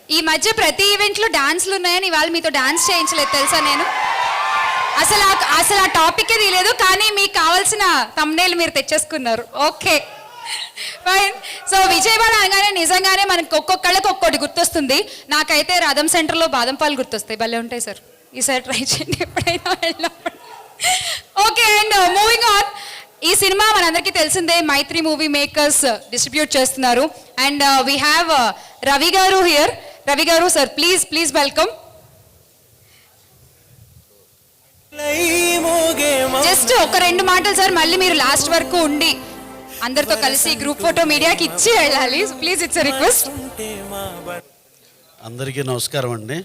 ఈ మధ్య ప్రతి ఈవెంట్లో డాన్స్లు ఉన్నాయని ఇవాళ మీతో డాన్స్ చేయించలేదు తెలుసా నేను. అసలు ఆ టాపికే తీయలేదు, కానీ మీకు కావాల్సిన థంబ్నెయిల్ మీరు తెచ్చేసుకున్నారు. Okay fine. సో విజయవాడ అనగానే నిజంగానే మనకి ఒక్కొక్కళ్ళకి ఒక్కొక్కటి గుర్తొస్తుంది. నాకైతే రథం సెంటర్లో బాదం పాలు గుర్తొస్తాయి, భలే ఉంటాయి సార్. ఈసారి ట్రై చేయండి ఎప్పుడైనా వెళ్ళినప్పుడు. Okay, and moving on. ఈ సినిమా మనందరికీ తెలిసిందే, మైత్రి మూవీ మేకర్స్ డిస్ట్రిబ్యూట్ చేస్తున్నారు. అండ్ వీ హ్యావ్ రవి గారు హియర్. రవి గారు సార్, ప్లీజ్ వెల్కమ్. జస్ట్ ఒక 2 మాటలు సార్, మళ్ళీ మీరు లాస్ట్ వరకు ఉండి అందరితో కలిసి గ్రూప్ ఫోటో మీడియాకి ఇచ్చి వెళ్ళాలి. Please, it's request. అందరికీ నమస్కారం అండి.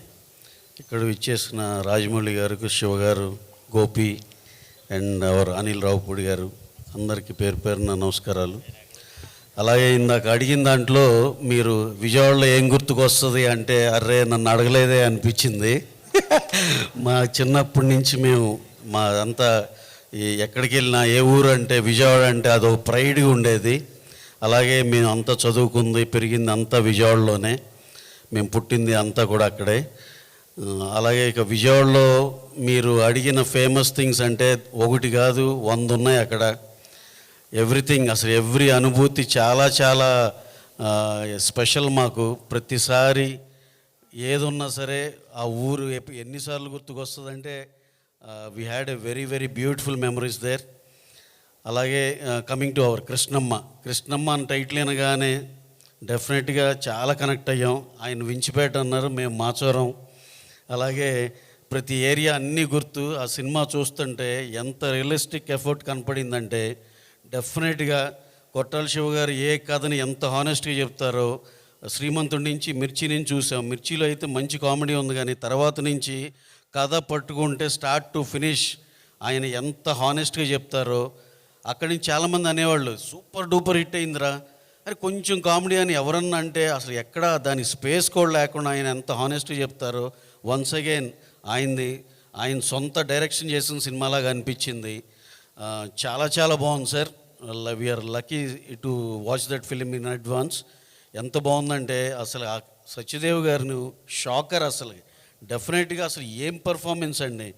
ఇక్కడ ఇచ్చేసిన రాజమౌళి గారికి, శివ గారు, గోపి అండ్ అవర్ అనిల్ రావుపూడి గారు, అందరికీ పేరు పేరున నమస్కారాలు. అలాగే ఇందాక అడిగిన దాంట్లో మీరు విజయవాడలో ఏం గుర్తుకు వస్తుంది అంటే, అర్రే నన్ను అడగలేదే అనిపించింది. మా చిన్నప్పటి నుంచి మా అంతా ఎక్కడికి వెళ్ళినా ఏ ఊరు అంటే విజయవాడ అంటే అదొక ప్రైడ్గా ఉండేది. అలాగే మేము అంతా చదువుకుంది పెరిగింది అంతా విజయవాడలోనే, మేము పుట్టింది అంతా కూడా అక్కడే. అలాగే ఇక విజయవాడలో మీరు అడిగిన ఫేమస్ థింగ్స్ అంటే 1 కాదు 100 ఉన్నాయి అక్కడ. ఎవ్రీథింగ్, అసలు ఎవ్రీ అనుభూతి చాలా చాలా స్పెషల్ మాకు. ప్రతిసారి ఏదున్నా సరే ఆ ఊరు ఎన్నిసార్లు గుర్తుకొస్తుందంటే we had a very very beautiful memories there. అలాగే కమింగ్ టు అవర్ కృష్ణమ్మ అని టైటిల్ అనగానే డెఫినెట్గా చాలా కనెక్ట్ అయ్యాం. ఆయన వించిపేట అన్నారు, మేము మాచవరం. అలాగే ప్రతి ఏరియా అన్నీ గుర్తు. ఆ సినిమా చూస్తుంటే ఎంత రియలిస్టిక్ ఎఫర్ట్ కనపడిందంటే, డెఫినెట్గా కొట్టాల శివ గారు ఏ కథని ఎంత హానెస్ట్గా చెప్తారో. శ్రీమంతుడి నుంచి, మిర్చి నుంచి చూసాం. మిర్చిలో అయితే మంచి కామెడీ ఉంది, కానీ తర్వాత నుంచి కథ పట్టుకుంటే స్టార్ట్ టు ఫినిష్ ఆయన ఎంత హానెస్ట్గా చెప్తారో. అక్కడి నుంచి చాలామంది అనేవాళ్ళు సూపర్ డూపర్ హిట్ అయిందిరా అని. కొంచెం కామెడీ అని ఎవరన్నా అంటే అసలు ఎక్కడ దాని స్పేస్ కూడా లేకుండా ఆయన ఎంత హానెస్ట్గా చెప్తారో. వన్స్ అగైన్ ఆయన సొంత డైరెక్షన్ చేసిన సినిమాలాగా అనిపించింది. చాలా చాలా బాగుంది sir. We're lucky to watch that film in advance. ఎంత బాగుందంటే అసలు సత్యదేవ్ గారిని షాకర్. అసలు డెఫినెట్గా అసలు ఏం పర్ఫార్మెన్స్ అండి.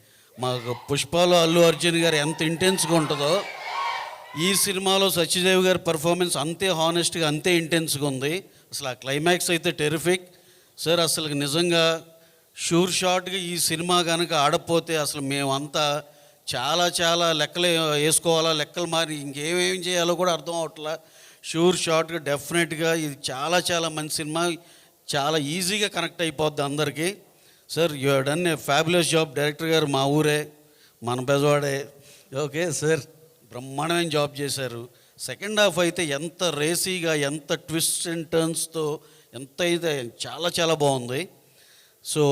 మాకు పుష్పలో అల్లు అర్జున్ గారు ఎంత ఇంటెన్స్గా ఉంటుందో, ఈ సినిమాలో సత్యదేవ్ గారి పర్ఫార్మెన్స్ అంతే హానెస్ట్గా అంతే ఇంటెన్స్గా ఉంది. అసలు ఆ క్లైమాక్స్ అయితే టెరిఫిక్ సార్. అసలు నిజంగా షూర్ షాట్గా ఈ సినిమా కనుక ఆడపోతే అసలు మేమంతా చాలా చాలా లెక్కలు వేసుకోవాలా, లెక్కలు మారి ఇంకేమేమి చేయాలో కూడా అర్థం అవట్లా. షూర్ షాట్గా డెఫినెట్గా ఇది చాలా చాలా మంచి సినిమా, చాలా ఈజీగా కనెక్ట్ అయిపోద్ది అందరికీ. Sir, you have done a fabulous job. Director గారు మా ఊరే, మన బెజవాడే. ఓకే సార్, బ్రహ్మాండమైన జాబ్ చేశారు. సెకండ్ హాఫ్ అయితే ఎంత రేసీగా, ఎంత ట్విస్ట్ అండ్ టర్న్స్తో ఎంత అయితే చాలా చాలా బాగుంది. సో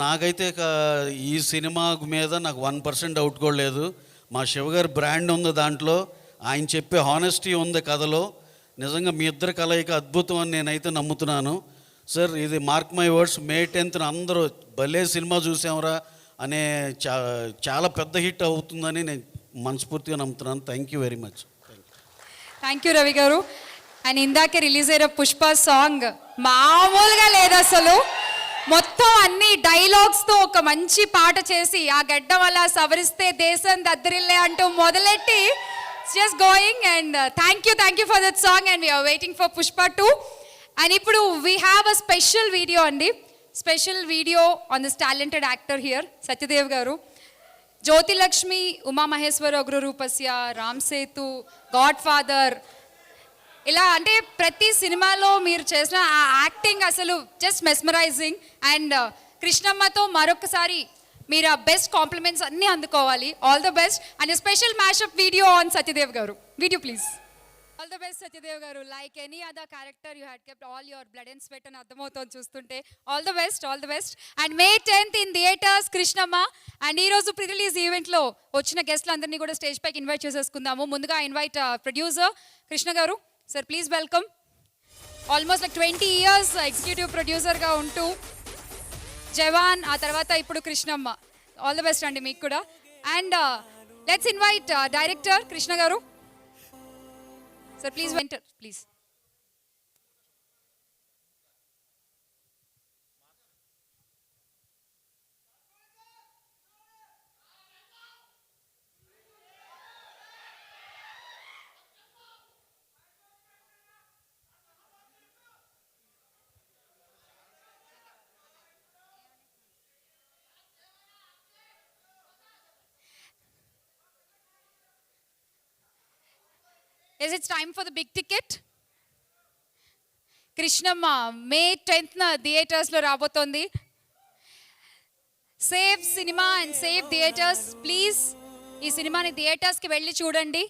నాకైతే ఈ సినిమా మీద నాకు 1% డౌట్ కూడా లేదు. మా శివగారి బ్రాండ్ ఉంది దాంట్లో, ఆయన చెప్పే హానెస్టీ ఉంది కథలో. నిజంగా మీ ఇద్దరు కలయిక అద్భుతం అని నేనైతే నమ్ముతున్నాను సార్. ఇది mark my words, May 10th అందరూ భలే సినిమా చూసాంరా అనే చాలా పెద్ద హిట్ అవుతుందని నేను మనస్ఫూర్తిగా నమ్ముతున్నాను. Thank you very much. Thank you Ravi గారు. అండ్ ఇందాకే రిలీజ్ అయిన పుష్ప సాంగ్ మామూలుగా లేదు అసలు. మొత్తం అన్ని డైలాగ్స్తో ఒక మంచి పాట చేసి, ఆ గడ్డ వల్ల సవరిస్తే దేశం దద్దరిల్లే అంటూ మొదలెట్టి just going, and thank you for that song, and we are waiting for Pushpa 2. And ఇప్పుడు we have a special video అండి, special video on this talented actor here, Satyadev గారు. జ్యోతి లక్ష్మి, ఉమా మహేశ్వర అగ్రరూపస్య, రామ్ సేతు, గాడ్ ఫాదర్, ఇలా అంటే ప్రతి సినిమాలో మీరు చేసిన ఆ యాక్టింగ్ అసలు జస్ట్ మెస్మరైజింగ్. అండ్ కృష్ణమ్మతో మరొకసారి మీరు ఆ బెస్ట్ కాంప్లిమెంట్స్ అన్నీ అందుకోవాలి. All the best. And special mashup video on Satyadev గారు. Video please. All the best Satyadev గారు. Like any other character you had kept all your blood and sweat అని అర్థమవుతుంది చూస్తుంటే. All the best. And May 10th in theatres Krishnamma. And ఈరోజు pre release ఈవెంట్లో వచ్చిన గెస్ట్లందరినీ కూడా stage పైకి ఇన్వైట్ చేసేసుకుందాము. ముందుగా ఇన్వైట్ ప్రొడ్యూసర్ కృష్ణ గారు. Sir please welcome. Almost like 20 years executive ప్రొడ్యూసర్గా ఉంటూ జవాన్, ఆ తర్వాత ఇప్పుడు కృష్ణమ్మ. ఆల్ ద బెస్ట్ అండి మీకు కూడా. And let's invite director Krishna గారు. సార్ ప్లీజ్ వెంటర్ please. Is it time for the big ticket? Krishnamma May 10th థియేటర్స్లో రాబోతోంది. Save cinema and save theatres please. ఈ సినిమాని థియేటర్స్కి వెళ్ళి చూడండి.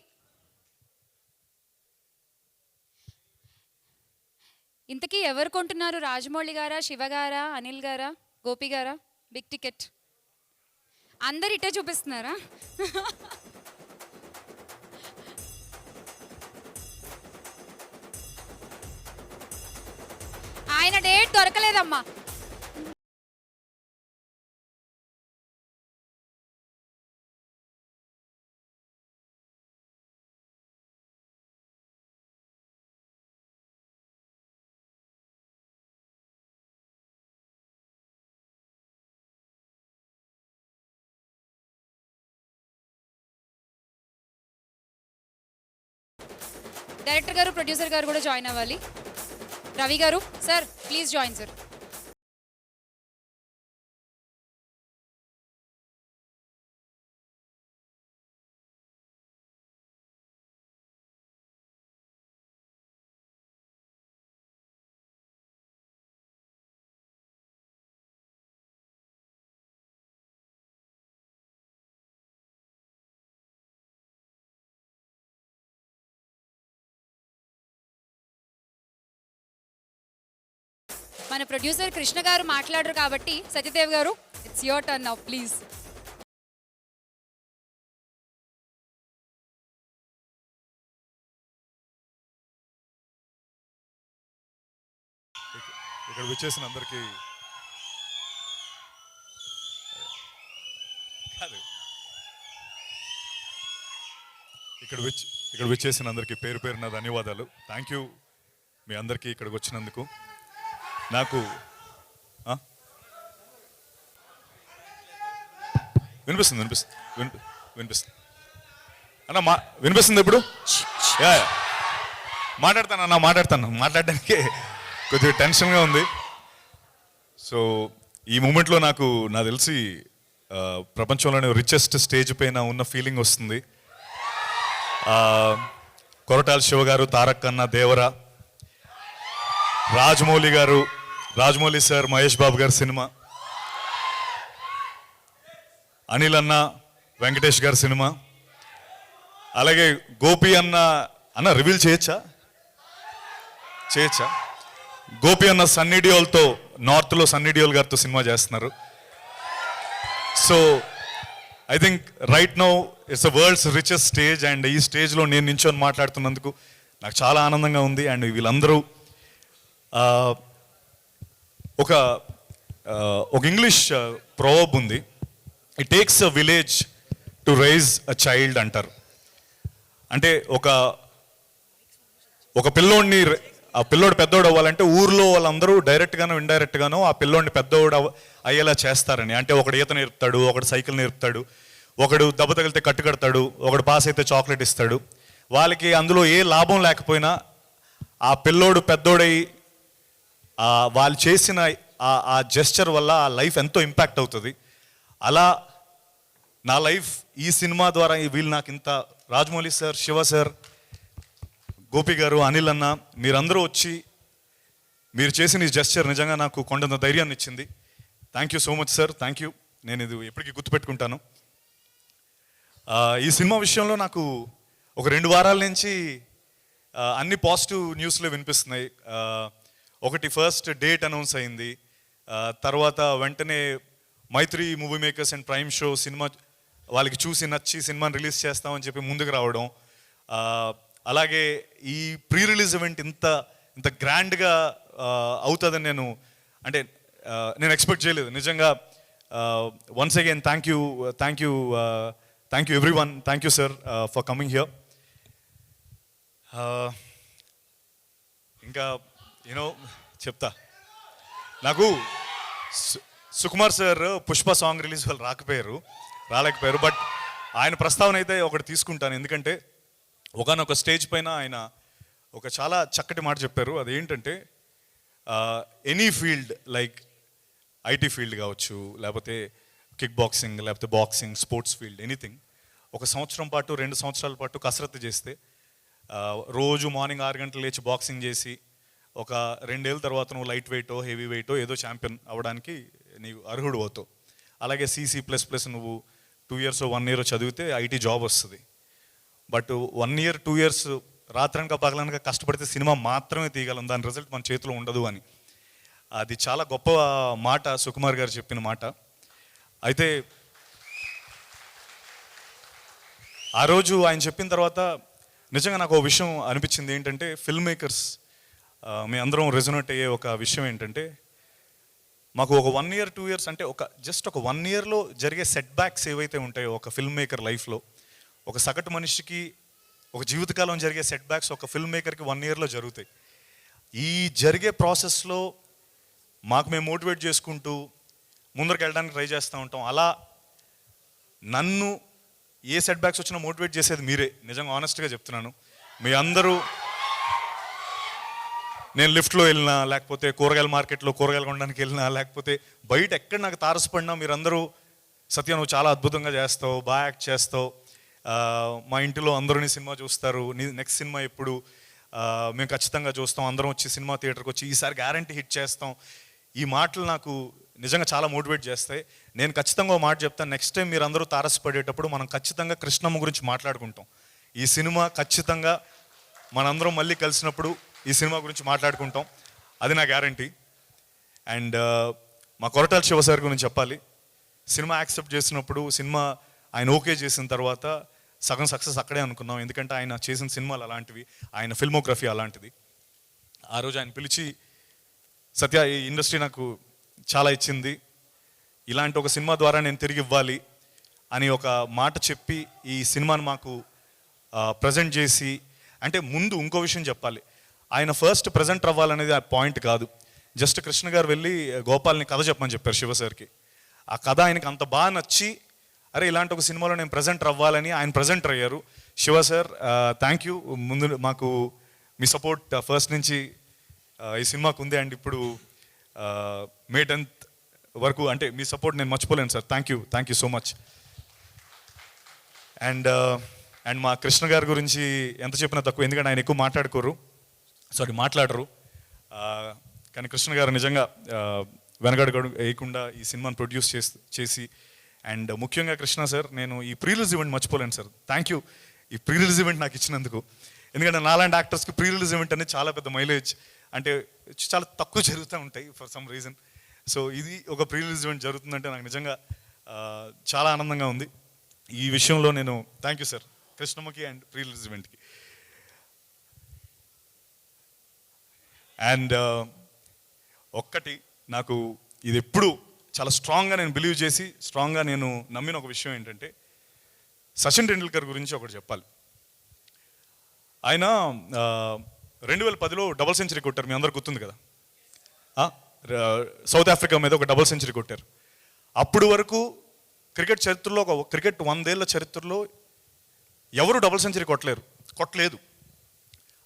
ఇంతకీ ఎవరు కొంటున్నారు? రాజమౌళి గారా, శివ గారా, అనిల్ గారా, గోపి గారా? బిగ్ టికెట్ అందరు ఇట్టే చూపిస్తున్నారా? ఆయన డేట్ దొరకలేదమ్మా. డైరెక్టర్ గారు, ప్రొడ్యూసర్ గారు కూడా జాయిన్ అవ్వాలి. రవి గారు సార్ ప్లీజ్ జాయిన్ సార్. మన ప్రొడ్యూసర్ కృష్ణ గారు మాట్లాడరు కాబట్టి సత్యదేవ్ గారు it's your turn now please. ఇక్కడ విచ్చేసిన అందరికీ ఇక్కడ విచ్చేసిన అందరికీ పేరు పేరున ధన్యవాదాలు. థ్యాంక్ యూ మీ అందరికీ ఇక్కడికి వచ్చినందుకు. నాకు వినిపిస్తుంది అన్న, వినిపిస్తుంది ఇప్పుడు? మాట్లాడడానికి కొద్దిగా టెన్షన్గా ఉంది. సో ఈ మూమెంట్లో నాకు తెలిసి ప్రపంచంలోనే రిచెస్ట్ స్టేజ్ పైన ఉన్న ఫీలింగ్ వస్తుంది. కొరటాల శివ గారు, తారక్ అన్న, దేవరా, రాజమౌళి సార్, మహేష్ బాబు గారి సినిమా, అనిల్ అన్న, వెంకటేష్ గారి సినిమా, అలాగే గోపి అన్న రివీల్ చేయొచ్చా? గోపి అన్న సన్నీ డియోల్తో, నార్త్లో సన్నీ డియోల్ గారితో సినిమా చేస్తున్నారు. So I think right now it's the world's richest stage. And ఈ స్టేజ్లో నేను నించొని మాట్లాడుతున్నందుకు నాకు చాలా ఆనందంగా ఉంది. అండ్ వీళ్ళందరూ ఒక ఇంగ్లీష్ ప్రోవర్బ్ ఉంది, it takes a village to raise a child అంటారు. అంటే ఒక పిల్లోడిని, ఆ పిల్లోడు పెద్దోడు అవ్వాలంటే ఊర్లో వాళ్ళందరూ డైరెక్ట్గానో ఇండైరెక్ట్గానో ఆ పిల్లోడిని పెద్దోడు అయ్యేలా చేస్తారని. అంటే ఒకడు ఈత నేర్పుతాడు, ఒకడు సైకిల్ నేర్పుతాడు, ఒకడు దెబ్బ తగిలితే కట్టు కడతాడు, ఒకడు పాస్ అయితే చాక్లెట్ ఇస్తాడు. వాళ్ళకి అందులో ఏ లాభం లేకపోయినా ఆ పిల్లోడు పెద్దోడై వాళ్ళు చేసిన ఆ జెస్చర్ వల్ల ఆ లైఫ్ ఎంతో ఇంపాక్ట్ అవుతుంది. అలా నా లైఫ్ ఈ సినిమా ద్వారా వీళ్ళు నాకు ఇంత, రాజమౌళి సార్, శివ సార్, గోపి గారు, అనిల్ అన్న, మీరందరూ వచ్చి మీరు చేసిన ఈ జెస్చర్ నిజంగా నాకు కొండంత ధైర్యాన్ని ఇచ్చింది. Thank you so much sir, thank you. నేను ఇది ఎప్పటికీ గుర్తుపెట్టుకుంటాను. ఈ సినిమా విషయంలో నాకు ఒక 2 వారాల నుంచి అన్ని పాజిటివ్ న్యూస్లే వినిపిస్తున్నాయి. ఒకటి ఫస్ట్ డేట్ అనౌన్స్ అయింది, తర్వాత వెంటనే Mythri movie makers and prime show cinema వాళ్ళకి చూసి నచ్చి సినిమాని రిలీజ్ చేస్తామని చెప్పి ముందుకు రావడం, అలాగే ఈ ప్రీ రిలీజ్ ఈవెంట్ ఇంత గ్రాండ్గా అవుతుందని నేను ఎక్స్పెక్ట్ చేయలేదు నిజంగా. Once again thank you everyone, thank you sir for coming here. ఇంకా చెప్తా, నాకు Sukumar sir Pushpa song release వాళ్ళు రాలేకపోయారు. బట్ ఆయన ప్రస్తావన అయితే ఒకటి తీసుకుంటాను. ఎందుకంటే ఒకనొక స్టేజ్ పైన ఆయన ఒక చాలా చక్కటి మాట చెప్పారు. అదేంటంటే any field like IT field కావచ్చు, లేకపోతే కిక్ బాక్సింగ్, లేకపోతే బాక్సింగ్, స్పోర్ట్స్ ఫీల్డ్, ఎనీథింగ్, 1 సంవత్సరం పాటు 2 సంవత్సరాల పాటు కసరత్తు చేస్తే రోజు మార్నింగ్ 6 గంటలు లేచి బాక్సింగ్ చేసి ఒక 2 ఏళ్ళ తర్వాత నువ్వు లైట్ వెయిటో హెవీ వెయిటో ఏదో ఛాంపియన్ అవ్వడానికి నీవు అర్హుడు అవుతావు. అలాగే CC++ నువ్వు 2 ఇయర్స్ 1 ఇయర్ చదివితే IT జాబ్ వస్తుంది. బట్ 1 ఇయర్ 2 ఇయర్స్ రాత్రనక పగలనక కష్టపడితే సినిమా మాత్రమే తీయగలం, దాని రిజల్ట్ మన చేతిలో ఉండదు అని. అది చాలా గొప్ప మాట సుకుమార్ గారు చెప్పిన మాట. అయితే ఆ రోజు ఆయన చెప్పిన తర్వాత నిజంగా నాకు ఒక విషయం అనిపించింది. ఏంటంటే ఫిల్మ్ మేకర్స్ మీ అందరం రెజొనేట్ అయ్యే ఒక విషయం ఏంటంటే, మాకు ఒక 1 ఇయర్ 2 ఇయర్స్ అంటే జస్ట్ ఒక 1 ఇయర్లో జరిగే సెట్ బ్యాక్స్ ఏవైతే ఉంటాయో ఒక ఫిల్మ్ మేకర్ లైఫ్లో, ఒక సగటు మనిషికి ఒక జీవితకాలం జరిగే సెట్ బ్యాక్స్ ఒక ఫిల్మ్ మేకర్కి 1 ఇయర్లో జరుగుతాయి. ఈ జరిగే ప్రాసెస్లో మాకు మేము మోటివేట్ చేసుకుంటూ ముందరికి వెళ్ళడానికి ట్రై చేస్తూ ఉంటాం. అలా నన్ను ఏ సెట్ బ్యాక్స్ వచ్చినా మోటివేట్ చేసేది మీరే. నిజంగా ఆనెస్ట్గా చెప్తున్నాను. మీ అందరూ నేను లిఫ్ట్లో వెళ్ళినా, లేకపోతే కూరగాయల మార్కెట్లో కూరగాయలు కొనడానికి వెళ్ళినా, లేకపోతే బయట ఎక్కడ నాకు తారసపడినా మీరందరూ సత్య నువ్వు చాలా అద్భుతంగా చేస్తావు, బాగా యాక్ట్ చేస్తావు, మా ఇంటిలో అందరూ నీ సినిమా చూస్తారు, నీ నెక్స్ట్ సినిమా ఎప్పుడు, మేము ఖచ్చితంగా చూస్తాం, అందరం వచ్చి సినిమా థియేటర్కి వచ్చి ఈసారి గ్యారంటీ హిట్ చేస్తాం. ఈ మాటలు నాకు నిజంగా చాలా మోటివేట్ చేస్తాయి. నేను ఖచ్చితంగా ఒక మాట చెప్తాను, నెక్స్ట్ టైం మీరు అందరూ తారసపడేటప్పుడు మనం ఖచ్చితంగా కృష్ణమ్మ గురించి మాట్లాడుకుంటాం. ఈ సినిమా ఖచ్చితంగా మనందరం మళ్ళీ కలిసినప్పుడు ఈ సినిమా గురించి మాట్లాడుకుంటాం, అది నా గ్యారంటీ. అండ్ మా కొరటాల శివ సార్ గురించి చెప్పాలి. సినిమా యాక్సెప్ట్ చేసినప్పుడు, సినిమా ఆయన ఓకే చేసిన తర్వాత సగం సక్సెస్ అక్కడే అనుకున్నాం. ఎందుకంటే ఆయన చేసిన సినిమాలు అలాంటివి, ఆయన ఫిల్మోగ్రఫీ అలాంటిది. ఆ రోజు ఆయన పిలిచి, సత్య ఈ ఇండస్ట్రీ నాకు చాలా ఇచ్చింది, ఇలాంటి ఒక సినిమా ద్వారా నేను తిరిగి ఇవ్వాలి అని ఒక మాట చెప్పి ఈ సినిమాను మాకు ప్రజెంట్ చేసి, అంటే ముందు ఇంకో విషయం చెప్పాలి, ఆయన ఫస్ట్ ప్రజెంట్ అవ్వాలనేది ఆ పాయింట్ కాదు. జస్ట్ కృష్ణ గారు వెళ్ళి గోపాల్ని కథ చెప్పమని చెప్పారు శివ సార్కి. ఆ కథ ఆయనకి అంత బాగా నచ్చి, అరే ఇలాంటి ఒక సినిమాలో నేను ప్రజెంటర్ అవ్వాలని ఆయన ప్రజెంటర్ అయ్యారు. Shiva sir thank you. ముందు మాకు మీ సపోర్ట్ ఫస్ట్ నుంచి ఈ సినిమాకు ఉంది. అండ్ ఇప్పుడు May 10th వరకు అంటే మీ సపోర్ట్ నేను మర్చిపోలేను sir. Thank you so much. And మా కృష్ణ గారి గురించి ఎంత చెప్పినా తక్కువ, ఎందుకంటే ఆయన ఎక్కువ మాట్లాడరు. కానీ కృష్ణ గారు నిజంగా వెనకడుగు వేయకుండా ఈ సినిమాని ప్రొడ్యూస్ చేసి అండ్ ముఖ్యంగా కృష్ణ సార్, నేను ఈ ప్రీ రిలీజ్ ఈవెంట్ మర్చిపోలేను సార్. థ్యాంక్ యూ ఈ ప్రీ రిలీజ్ ఈవెంట్ నాకు ఇచ్చినందుకు. ఎందుకంటే నాలాంటి యాక్టర్స్కి ప్రీ రిలీజ్ ఈవెంట్ అనేది చాలా పెద్ద మైలేజ్, అంటే చాలా తక్కువ జరుగుతూ ఉంటాయి ఫర్ సమ్ రీజన్. సో ఇది ఒక ప్రీ రిలీజ్ ఈవెంట్ జరుగుతుందంటే నాకు నిజంగా చాలా ఆనందంగా ఉంది. ఈ విషయంలో నేను థ్యాంక్ యూ సార్ కృష్ణమ్మకి అండ్ ప్రీ రిలీజ్ ఈవెంట్కి. అండ్ ఒక్కటి నాకు ఇది ఎప్పుడు చాలా స్ట్రాంగ్గా నేను బిలీవ్ చేసి స్ట్రాంగ్గా నేను నమ్మిన ఒక విషయం ఏంటంటే, సచిన్ టెండూల్కర్ గురించి ఒకటి చెప్పాలి. ఆయన 2010లో డబుల్ సెంచరీ కొట్టారు, మీ అందరికి గుర్తుంది కదా. సౌత్ ఆఫ్రికా మీద ఒక డబుల్ సెంచరీ కొట్టారు. అప్పుడు వరకు క్రికెట్ చరిత్రలో, ఒక క్రికెట్ 100 ఏళ్ల చరిత్రలో ఎవరు డబుల్ సెంచరీ కొట్టలేదు.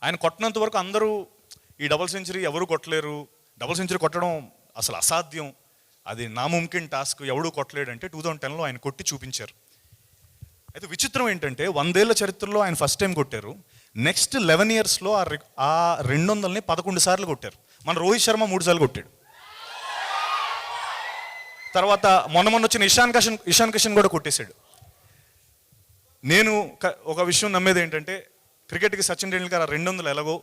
ఆయన కొట్టినంత వరకు అందరూ ఈ డబుల్ సెంచరీ ఎవరు కొట్టలేరు, డబుల్ సెంచరీ కొట్టడం అసలు అసాధ్యం, అది నాముమ్కిన్ టాస్క్, ఎవడూ కొట్టలేడంటే 2010లో ఆయన కొట్టి చూపించారు. అయితే విచిత్రం ఏంటంటే 100 ఏళ్ల చరిత్రలో ఆయన ఫస్ట్ టైం కొట్టారు. నెక్స్ట్ 11 ఇయర్స్లో ఆ 200ని 11 సార్లు కొట్టారు. మన రోహిత్ శర్మ 3 సార్లు కొట్టాడు. తర్వాత మొన్న వచ్చిన ఇషాన్ కిషన్ కూడా కొట్టేశాడు. నేను ఒక విషయం నమ్మేది ఏంటంటే, క్రికెట్కి సచిన్ టెండూల్కర్ 200 ఎలాగో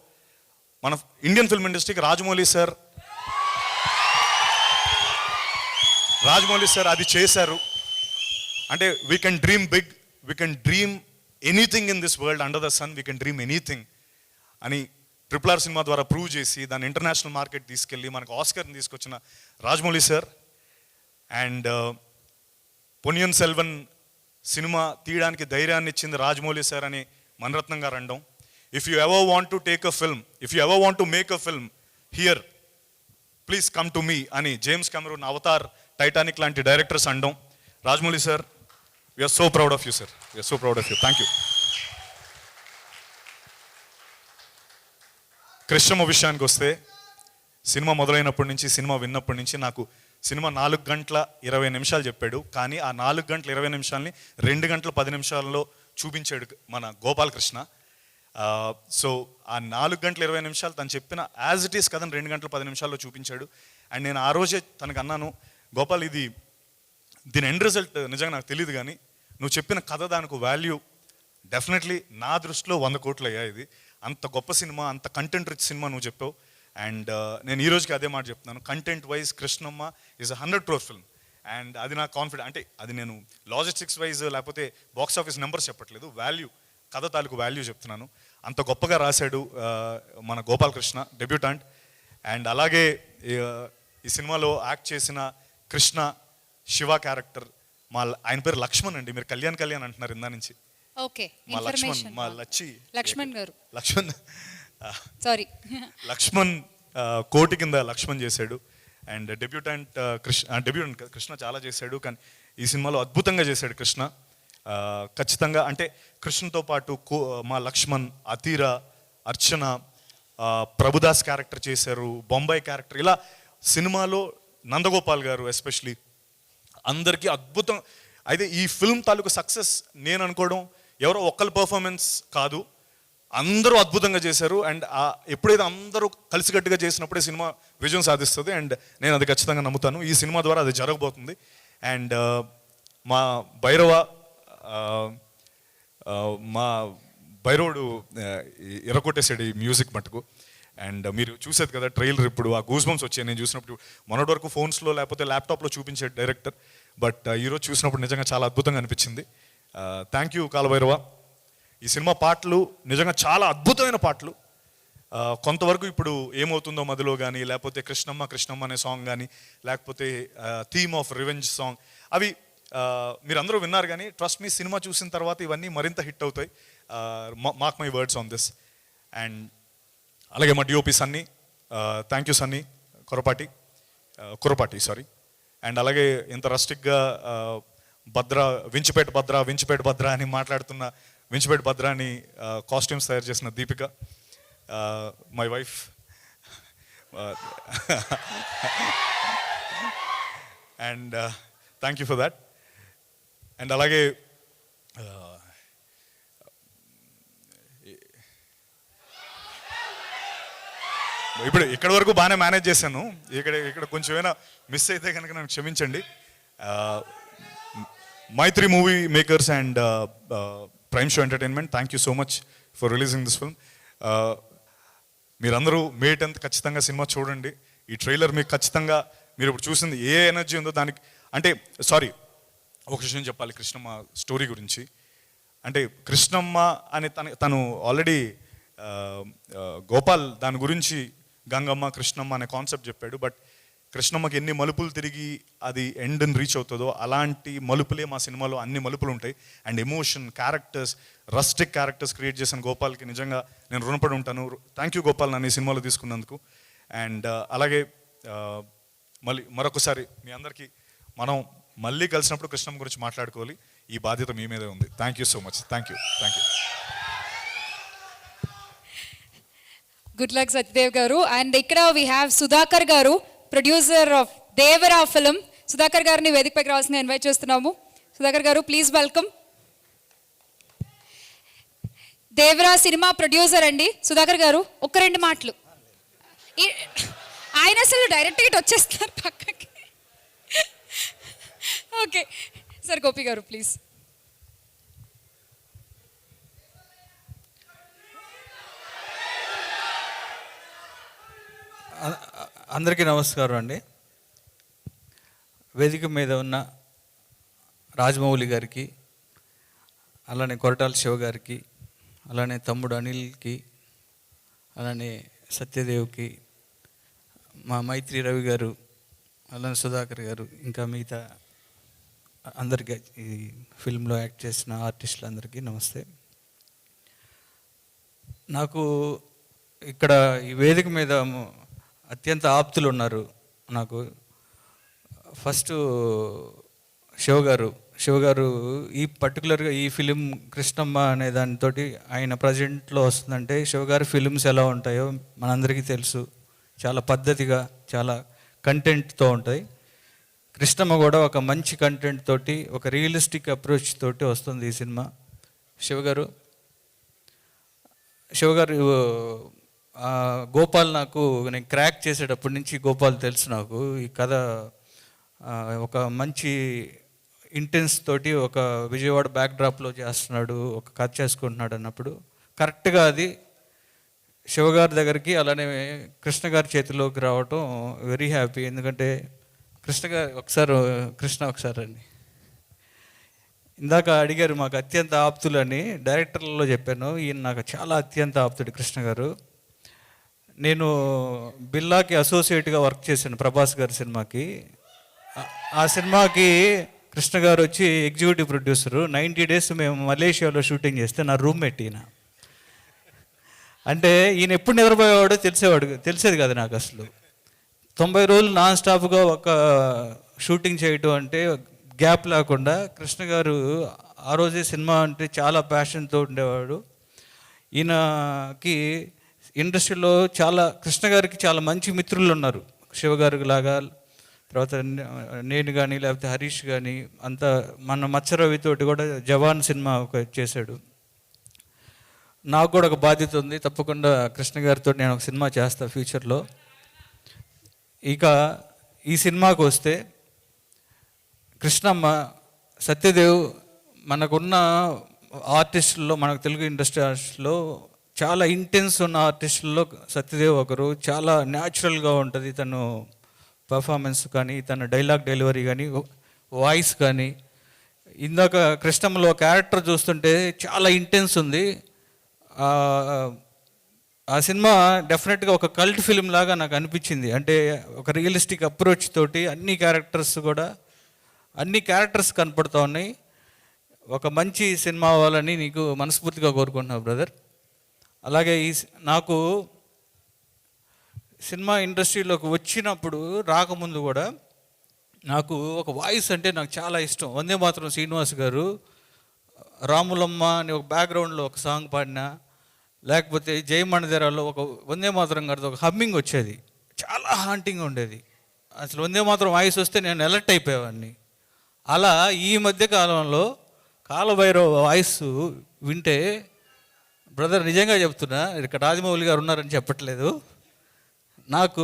మన ఇండియన్ ఫిల్మ్ ఇండస్ట్రీకి రాజమౌళి సార్ అది చేశారు. అంటే we can dream big, we can dream anything in this world, under the sun we can dream anything అని RRR సినిమా ద్వారా ప్రూవ్ చేసి దాన్ని ఇంటర్నేషనల్ మార్కెట్ తీసుకెళ్ళి మనకు ఆస్కర్ని తీసుకొచ్చిన Rajamouli sir. And Ponniyin Selvan cinema తీయడానికి ధైర్యాన్ని ఇచ్చింది రాజమౌళి సార్ అని మణిరత్నం గారు అనడం. If you ever want to take a film, if you ever want to make a film here, please come to me అని జేమ్స్ కెమెరూన్, అవతార్, టైటానిక్ లాంటి డైరెక్టర్స్ అనడం. Rajamouli sir, we're so proud of you sir, we're so proud of you. Thank you. Krishnamma విషయానికి వస్తే, cinema మొదలైనప్పటి నుంచి, cinema విన్నప్పటి నుంచి నాకు cinema 4 గంటల 20 నిమిషాలు చెప్పాడు, కానీ ఆ 4 గంటల 20 నిమిషాలని 2 గంటల 10 నిమిషాల్లో చూపించాడు మన గోపాలకృష్ణ. సో ఆ 4 గంటల 20 నిమిషాలు తను చెప్పిన యాజ్ ఇట్ ఈస్ కథను 2 గంటల 10 నిమిషాల్లో చూపించాడు. అండ్ నేను ఆ రోజే తనకు అన్నాను, గోపాల్ దీని ఎండ్ రిజల్ట్ నిజంగా నాకు తెలియదు, కానీ నువ్వు చెప్పిన కథ దానికి వాల్యూ డెఫినెట్లీ నా దృష్టిలో 100 కోట్లు అయ్యా. ఇది అంత గొప్ప సినిమా, అంత కంటెంట్ రిచ్ సినిమా నువ్వు చెప్పావు. అండ్ నేను ఈ రోజుకి అదే మాట చెప్తున్నాను, content wise Krishnamma is 100 crore film. And అది నా కాన్ఫిడెంట్, అంటే అది నేను లాజిస్టిక్స్ వైజ్ లేకపోతే బాక్స్ ఆఫీస్ నెంబర్స్ చెప్పట్లేదు, వాల్యూ, కథ తాలూకు వాల్యూ చెప్తున్నాను. అంత గొప్పగా రాశాడు మన గోపాలకృష్ణ, డెబ్యూటాంట్. అండ్ అలాగే ఈ సినిమాలో యాక్ట్ చేసిన కృష్ణ, శివ క్యారెక్టర్, ఆయన పేరు లక్ష్మణ్ అండి, మీరు కళ్యాణ్ అంటున్నారు ఇందా నుంచి. ఓకే, మా లక్ష్మణ్, మా లక్ష్మణ్ గారు, సారీ లక్ష్మణ్ కోటి కింద లక్ష్మణ్ చేశాడు. అండ్ డెబ్యూటెంట్ కృష్ణ చాలా చేశాడు, కానీ ఈ సినిమాలో అద్భుతంగా చేశాడు కృష్ణ. ఖచ్చితంగా అంటే కృష్ణతో పాటు మా లక్ష్మణ్, అతీరా, అర్చన, ప్రభుదాస్ క్యారెక్టర్ చేశారు, బొంబాయి క్యారెక్టర్, ఇలా సినిమాలో నందగోపాల్ గారు ఎస్పెషలీ అందరికీ అద్భుతం. అయితే ఈ ఫిల్మ్ తాలూకు సక్సెస్ నేను అనుకోవడం ఎవరో ఒక్కరి పర్ఫార్మెన్స్ కాదు, అందరూ అద్భుతంగా చేశారు. అండ్ ఎప్పుడైతే అందరూ కలిసికట్టుగా చేసినప్పుడే సినిమా విజయం సాధిస్తుంది. అండ్ నేను అది ఖచ్చితంగా నమ్ముతాను, ఈ సినిమా ద్వారా అది జరగబోతుంది. అండ్ మా భైరవుడు ఎరగొట్టేసాడు ఈ మ్యూజిక్ మటుకు. అండ్ మీరు చూసేది కదా ట్రైలర్, ఇప్పుడు ఆ గూస్ బంప్స్ వచ్చాయి నేను చూసినప్పుడు. మొన్నటి వరకు ఫోన్స్లో లేకపోతే ల్యాప్టాప్లో చూపించాడు డైరెక్టర్, బట్ ఈరోజు చూసినప్పుడు నిజంగా చాలా అద్భుతంగా అనిపించింది. Thank you Kalabhairava. ఈ సినిమా పాటలు నిజంగా చాలా అద్భుతమైన పాటలు. కొంతవరకు ఇప్పుడు ఏమవుతుందో మధ్యలో కానీ, లేకపోతే కృష్ణమ్మ అనే సాంగ్ కానీ, లేకపోతే థీమ్ ఆఫ్ రివెంజ్ సాంగ్, అవి మీరందరూ విన్నారు. కానీ ట్రస్ట్ మీ, సినిమా చూసిన తర్వాత ఇవన్నీ మరింత హిట్ అవుతాయి. Mark my words on this. And అలాగే మా DOP Sunny, thank you Sunny Kurapati sorry. And అలాగే ఇంత రస్టిక్గా వించిపేట భద్ర అని మాట్లాడుతున్న వించిపేట భద్రాని కాస్ట్యూమ్స్ తయారు చేసిన Deepika, my wife. And thank you for that. And అలాగే ఇప్పుడు ఇక్కడ వరకు బాగానే మేనేజ్ చేశాను, ఇక్కడ కొంచెం ఏమైనా మిస్ అయితే కనుక నన్ను క్షమించండి. Mythri movie makers and prime show entertainment, thank you so much for releasing this film. మీరందరూ మే 10th ఖచ్చితంగా సినిమా చూడండి. ఈ ట్రైలర్ మీకు ఖచ్చితంగా, మీరు ఇప్పుడు చూసింది ఏ ఎనర్జీ ఉందో దానికి, అంటే సారీ ఒక విషయం చెప్పాలి కృష్ణమ్మ స్టోరీ గురించి. అంటే కృష్ణమ్మ అని తను ఆల్రెడీ గోపాల్ దాని గురించి గంగమ్మ కృష్ణమ్మ అనే కాన్సెప్ట్ చెప్పాడు. బట్ కృష్ణమ్మకి ఎన్ని మలుపులు తిరిగి అది ఎండ్ని రీచ్ అవుతుందో అలాంటి మలుపులే మా సినిమాలో అన్ని మలుపులు ఉంటాయి. And emotion, characters, rustic characters create చేసిన గోపాల్కి నిజంగా నేను రుణపడి ఉంటాను. థ్యాంక్ యూ గోపాల్ నన్ను ఈ సినిమాలో తీసుకున్నందుకు. అండ్ అలాగే మరొకసారి మీ అందరికీ మనం మళ్ళీ కలిసినప్పుడు కృష్ణమ్మ గురించి మాట్లాడుకోవాలి, ఈ బాధ్యత మీ మీదే ఉంది. Thank you so much. Thank you. Good luck Satyadev గారు. అండ్ ఇక్కడ వీ హ్యావ్ సుధాకర్ గారు, producer of Devara film. Sudhakar గారిని వేదికపైకి రావాల్సిన ఇన్వైట్ చేస్తున్నాము. సుధాకర్ గారు please welcome. Devara cinema producer అండి సుధాకర్ గారు. ఒక్క 2 మాటలు. ఆయన అసలు డైరెక్ట్గా ఇటు వచ్చేస్తున్నారు పక్కకి. ఓకే సార్, గోపి గారు ప్లీజ్. అందరికీ నమస్కారం అండి. వేదిక మీద ఉన్న రాజమౌళి గారికి, అలానే కొరటాల శివ గారికి, అలానే తమ్ముడు అనిల్కి, అలానే సత్యదేవ్కి, మా మైత్రి రవి గారు, అలానే సుధాకర్ గారు, ఇంకా మిగతా అందరికీ, ఈ ఫిల్మ్లో యాక్ట్ చేసిన ఆర్టిస్టులందరికీ నమస్తే. నాకు ఇక్కడ ఈ వేదిక మీద అత్యంత ఆప్తులు ఉన్నారు నాకు. ఫస్ట్ శివ గారు ఈ పర్టికులర్గా ఈ ఫిలిం కృష్ణమ్మ అనే దానితో ఆయన ప్రజెంట్లో వస్తుందంటే శివ గారి ఫిలిమ్స్ ఎలా ఉంటాయో మనందరికీ తెలుసు. చాలా పద్ధతిగా, చాలా కంటెంట్తో ఉంటాయి. కృష్ణమ్మ కూడా ఒక మంచి కంటెంట్ తోటి, ఒక రియలిస్టిక్ అప్రోచ్ తోటి వస్తుంది ఈ సినిమా. శివ గారు, శివగారు గోపాల్ నాకు నేను క్రాక్ చేసేటప్పటి నుంచి గోపాల్ తెలుసు నాకు. ఈ కథ ఒక మంచి ఇంటెన్స్ తోటి ఒక విజయవాడ బ్యాక్డ్రాప్లో చేస్తున్నాడు, ఒక కథ చేసుకుంటున్నాడు అన్నప్పుడు కరెక్ట్గా అది శివగారి దగ్గరికి అలానే కృష్ణ గారి చేతిలోకి రావటం వెరీ హ్యాపీ. ఎందుకంటే కృష్ణ ఒకసారి అండి, ఇందాక అడిగారు మాకు అత్యంత ఆప్తులని, డైరెక్టర్లలో చెప్పాను, ఈయన నాకు చాలా అత్యంత ఆప్తుడు కృష్ణ గారు. నేను బిల్లాకి అసోసియేట్గా వర్క్ చేశాను ప్రభాస్ గారి సినిమాకి. ఆ సినిమాకి కృష్ణ గారు వచ్చి ఎగ్జిక్యూటివ్ ప్రొడ్యూసరు. 90 days మేము మలేషియాలో షూటింగ్ చేస్తే నా రూమ్మేట్ ఈయన. అంటే ఈయన ఎప్పుడు నిద్రపోయేవాడో తెలిసేది కదా నాకు అసలు. 90 రోజులు నాన్ స్టాప్గా ఒక షూటింగ్ చేయటం అంటే గ్యాప్ లేకుండా. కృష్ణ గారు ఆ రోజే సినిమా అంటే చాలా ప్యాషన్తో ఉండేవాడు. ఈయనకి ఇండస్ట్రీలో కృష్ణ గారికి చాలా మంచి మిత్రులు ఉన్నారు, శివగారికి లాగా. తర్వాత నేను కానీ లేకపోతే హరీష్ కానీ అంతా మన మత్స్యరవితోటి కూడా జవాన్ సినిమా చేశాడు. నాకు కూడా ఒక బాధ్యత ఉంది, తప్పకుండా కృష్ణ గారితో నేను ఒక సినిమా చేస్తాను ఫ్యూచర్లో. ఇక ఈ సినిమాకు వస్తే కృష్ణమ్మ, సత్యదేవ్ మనకున్న ఆర్టిస్టుల్లో, మనకు తెలుగు ఇండస్ట్రీ ఆర్టిస్టులో చాలా ఇంటెన్స్ ఉన్న ఆర్టిస్టుల్లో సత్యదేవ్ ఒకరు. చాలా న్యాచురల్గా ఉంటుంది తను పర్ఫార్మెన్స్ కానీ, తన డైలాగ్ డెలివరీ కానీ, వాయిస్ కానీ. ఇందాక కృష్ణమ్మలో క్యారెక్టర్ చూస్తుంటే చాలా ఇంటెన్స్ ఉంది. ఆ సినిమా డెఫినెట్గా ఒక కల్ట్ ఫిలిం లాగా నాకు అనిపించింది. అంటే ఒక రియలిస్టిక్ అప్రోచ్ తోటి అన్ని క్యారెక్టర్స్ కనపడుతూ ఉన్నాయి. ఒక మంచి సినిమా అవ్వాలని నీకు మనస్ఫూర్తిగా కోరుకుంటున్నాను బ్రదర్. అలాగే నాకు సినిమా ఇండస్ట్రీలోకి వచ్చినప్పుడు రాకముందు కూడా నాకు ఒక వాయిస్ అంటే నాకు చాలా ఇష్టం. వందే మాత్రం శ్రీనివాస్ గారు రాములమ్మ అని ఒక బ్యాక్గ్రౌండ్లో ఒక సాంగ్ పాడినా, లేకపోతే జయమణిధరాలో ఒక వందే మాత్రం గారితో ఒక హమ్మింగ్ వచ్చేది, చాలా హాంటింగ్ ఉండేది. అసలు వందే మాత్రం వాయిస్ వస్తే నేను అలర్ట్ అయిపోయేవాడిని. అలా ఈ మధ్య కాలంలో కాలభైరవ వాయిస్ వింటే బ్రదర్ నిజంగా చెప్తున్నా, ఇక్కడ రాజమౌళి గారు ఉన్నారని చెప్పట్లేదు, నాకు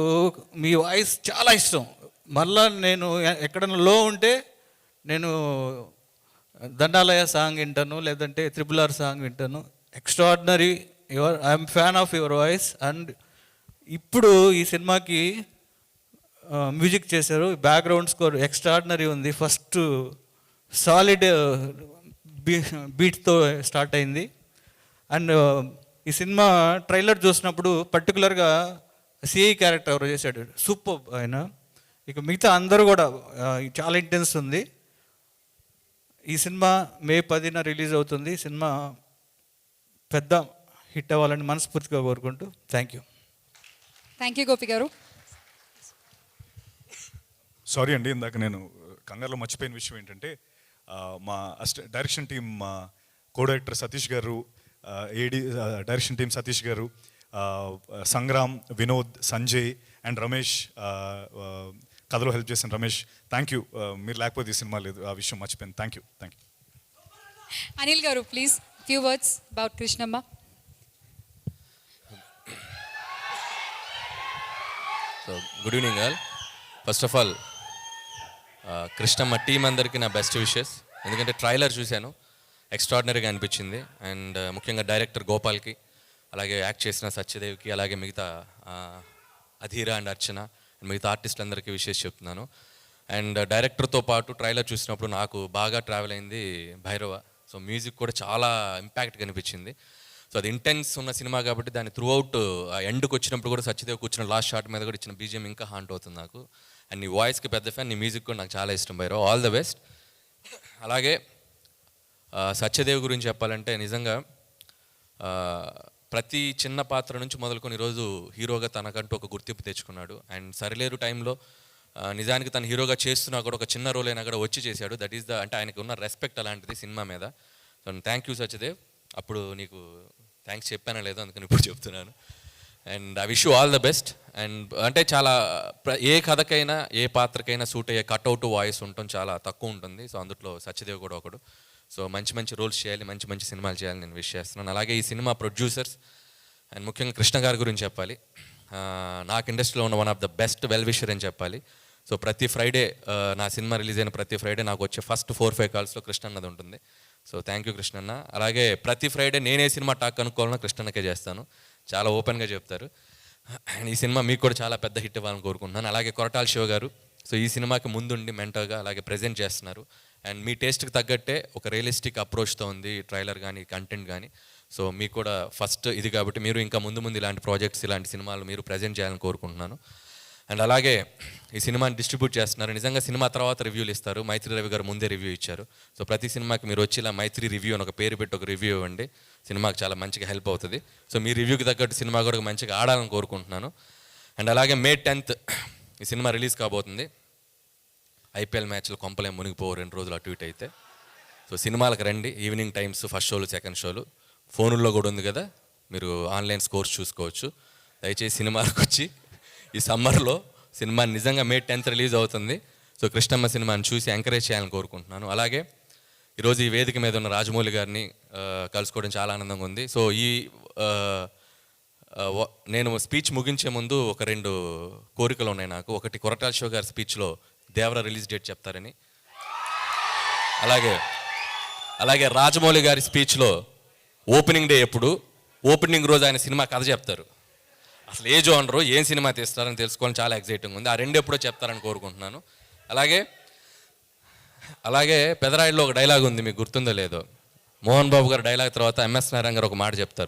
మీ వాయిస్ చాలా ఇష్టం. మళ్ళా నేను ఎక్కడైనా లో ఉంటే నేను దండాలయ సాంగ్ వింటాను, లేదంటే RRR సాంగ్ వింటాను. Extraordinary, I'm fan of your voice. And ఇప్పుడు ఈ సినిమాకి మ్యూజిక్ చేశారు, బ్యాక్గ్రౌండ్ స్కోర్ ఎక్స్ట్రాడినరీ ఉంది. ఫస్ట్ సాలిడ్ బీట్తో స్టార్ట్ అయింది. అండ్ ఈ సినిమా ట్రైలర్ చూసినప్పుడు పర్టికులర్గా సిఐ క్యారెక్టర్ ఎవరు చేశాడు, సూపర్ ఆయన. ఇక మిగతా అందరూ కూడా చాలా ఇంటెన్స్ ఉంది. ఈ సినిమా May 10న రిలీజ్ అవుతుంది. సినిమా పెద్ద హిట్ అవ్వాలని మనస్ఫూర్తిగా కోరుకుంటూ థ్యాంక్ యూ గోపి గారు. సారీ అండి, ఇందాక నేను కంగారులో మర్చిపోయిన విషయం ఏంటంటే మా direction team co director Satish గారు, డైరెక్షన్ టీం సతీష్ గారు, సంగ్రామ్, వినోద్, సంజయ్ అండ్ రమేష్, కథలో హెల్ప్ చేసిన రమేష్, థ్యాంక్ యూ. మీరు లేకపోతే ఈ సినిమా లేదు, ఆ విషయం మర్చిపోయాను. Thank you. అనిల్ గారు please few words about Krishnamma. So good evening all. First of all Krishnamma team అందరికీ నా బెస్ట్ విషెస్. ఎందుకంటే ట్రైలర్ చూశాను, ఎక్స్ట్రాడినరీగా అనిపించింది. అండ్ ముఖ్యంగా డైరెక్టర్ గోపాల్కి, అలాగే యాక్ట్ చేసిన సత్యదేవ్కి, అలాగే మిగతా అధీరా అండ్ అర్చన మిగతా ఆర్టిస్టులందరికీ విషెస్ చెప్తున్నాను. అండ్ డైరెక్టర్తో పాటు ట్రైలర్ చూసినప్పుడు నాకు బాగా ట్రావెల్ అయింది భైరవ. సో మ్యూజిక్ కూడా చాలా ఇంపాక్ట్గా అనిపించింది. సో అది ఇంటెన్స్ ఉన్న సినిమా కాబట్టి దాన్ని త్రూ అవుట్ ఎండ్కి వచ్చినప్పుడు కూడా సత్యదేవ్ కూర్చున్న లాస్ట్ షాట్ మీద కూడా ఇచ్చిన బీజిఎం ఇంకా హాంట్ అవుతుంది నాకు. అండ్ నీ వాయిస్కి పెద్ద ఫ్యాన్, నీ మ్యూజిక్ కూడా నాకు చాలా ఇష్టం భైరవ్. All the best. అలాగే సత్యదేవ్ గురించి చెప్పాలంటే నిజంగా ప్రతి చిన్న పాత్ర నుంచి మొదలుకొని ఈరోజు హీరోగా తనకంటూ ఒక గుర్తింపు తెచ్చుకున్నాడు. అండ్ సరిలేరు టైంలో నిజానికి తను హీరోగా చేస్తున్నా కూడా ఒక చిన్న రోల్ అయినా కూడా వచ్చి చేశాడు. దట్ ఈస్ అంటే ఆయనకు ఉన్న రెస్పెక్ట్ అలాంటిది సినిమా మీద. So thank you Satyadev. అప్పుడు నీకు థ్యాంక్స్ చెప్పానో లేదో అందుకని ఇప్పుడు చెప్తున్నాను. And I wish you all the best. And అంటే చాలా ఏ కథకైనా ఏ పాత్రకైనా సూట్ అయ్యే కట్అవుట్ వాయిస్ ఉండటం చాలా తక్కువ ఉంటుంది. సో అందులో సత్యదేవ్ కూడా ఒకడు. సో మంచి మంచి రోల్స్ చేయాలి, మంచి మంచి సినిమాలు చేయాలి నేను విష్ చేస్తున్నాను. అలాగే ఈ సినిమా ప్రొడ్యూసర్స్ అండ్ ముఖ్యంగా కృష్ణ గారి గురించి చెప్పాలి. నాకు ఇండస్ట్రీలో ఉన్న one of the best well wisher అని చెప్పాలి. సో ప్రతి ఫ్రైడే నా సినిమా రిలీజ్ అయిన ప్రతి ఫ్రైడే నాకు వచ్చే ఫస్ట్ 4-5 కాల్స్లో కృష్ణ అన్నది ఉంటుంది. సో థ్యాంక్ యూ కృష్ణన్న. అలాగే ప్రతి ఫ్రైడే నేనే సినిమా టాక్ కనుక్కోవాలన్నా కృష్ణన్నకే చేస్తాను, చాలా ఓపెన్గా చెప్తారు. అండ్ ఈ సినిమా మీకు కూడా చాలా పెద్ద హిట్ ఇవ్వాలని కోరుకుంటున్నాను. అలాగే కొరటాల శివ గారు, సో ఈ సినిమాకి ముందుండి మెంటర్గా అలాగే ప్రజెంట్ చేస్తున్నారు. అండ్ మీ టేస్ట్కి తగ్గట్టే ఒక రియలిస్టిక్ అప్రోచ్తో ఉంది ట్రైలర్ కానీ కంటెంట్ కానీ. సో మీకు కూడా ఫస్ట్ ఇది కాబట్టి మీరు ఇంకా ముందు ఇలాంటి ప్రాజెక్ట్స్ ఇలాంటి సినిమాలు మీరు ప్రజెంట్ చేయాలని కోరుకుంటున్నాను. అండ్ అలాగే ఈ సినిమాని డిస్ట్రిబ్యూట్ చేస్తున్నారు. నిజంగా సినిమా తర్వాత రివ్యూలు ఇస్తారు. మైత్రి రవి గారు ముందే రివ్యూ ఇచ్చారు. సో ప్రతి సినిమాకి మీరు వచ్చి ఇలా మైత్రి రివ్యూ అని ఒక పేరు పెట్టి ఒక రివ్యూ ఇవ్వండి, సినిమాకి చాలా మంచిగా హెల్ప్ అవుతుంది. సో మీ రివ్యూకి తగ్గట్టు సినిమా కూడా మంచిగా ఆడాలని కోరుకుంటున్నాను. అండ్ అలాగే May 10th ఈ సినిమా రిలీజ్ కాబోతుంది. ఐపీఎల్ మ్యాచ్లు కొంపలేం మునిగిపోవు 2 రోజులు అటు ఇటు అయితే. సో సినిమాలకు రండి, ఈవినింగ్ టైమ్స్ ఫస్ట్ షోలు సెకండ్ షోలు ఫోనుల్లో కూడా ఉంది కదా, మీరు ఆన్లైన్ స్కోర్స్ చూసుకోవచ్చు. దయచేసి సినిమాలకు వచ్చి ఈ సమ్మర్లో సినిమా నిజంగా May 10th రిలీజ్ అవుతుంది. సో కృష్ణమ్మ సినిమాని చూసి ఎంకరేజ్ చేయాలని కోరుకుంటున్నాను. అలాగే ఈరోజు ఈ వేదిక మీద ఉన్న రాజమౌళి గారిని కలుసుకోవడం చాలా ఆనందంగా ఉంది. సో నేను స్పీచ్ ముగించే ముందు ఒక 2 కోరికలు ఉన్నాయి నాకు. ఒకటి, కొరటాల శివ గారి స్పీచ్లో దేవర రిలీజ్ డేట్ చెప్తారని. అలాగే రాజమౌళి గారి స్పీచ్లో ఓపెనింగ్ డే ఎప్పుడు, ఓపెనింగ్ రోజు ఆయన సినిమా కథ చెప్తారు. అసలు ఏ జోనరు ఏం సినిమా తీస్తారని తెలుసుకోవాలని చాలా ఎక్సైటింగ్ ఉంది. ఆ 2 ఎప్పుడో చెప్తారని కోరుకుంటున్నాను. అలాగే పెదరాయిలో ఒక డైలాగ్ ఉంది, మీకు గుర్తుందో లేదో. మోహన్ బాబు గారు డైలాగ్ తర్వాత ఎంఎస్ నారాయణ గారు ఒక మాట చెప్తారు.